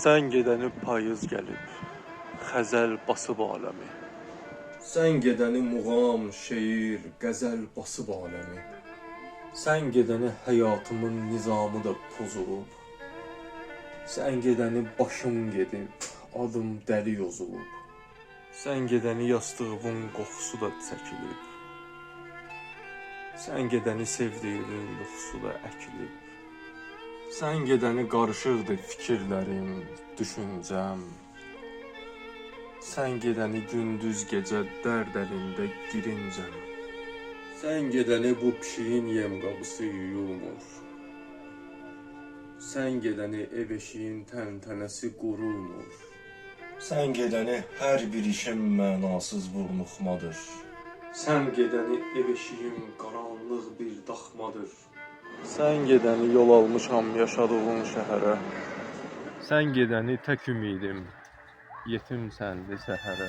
Sən gedəni payız gəlib, xəzəl basıb aləmi. Sən gedəni muğam, şeir, qəzəl basıb aləmi. Sən gedəni həyatımın nizamı da pozulub. Sən gedəni başım gedib, adım dəli yozulub. Sən gedəni yastığımın qoxusu da çəkilib. Sən gedəni sevdiyimin yuxusu da əkilib. Sən gedəni qarışıqdı fikirlərim, düşüncəm. Sən gedəni gündüz gecə dərd əlində girincəm. Sən gedəni bu pişiyin yemqabısı yuyulmur. Sən gedəni ev eşiyin təntənəsi qurulmur. Sən gedəni hər bir işin mənasız vurnuxmadır. Sən gedəni ev eşiyim qaranlıq bir daxmadır. Sən gedəni yol almışam yaşadığın şəhərə. Sən gedəni tək ümidim, yetim səndi səhərə.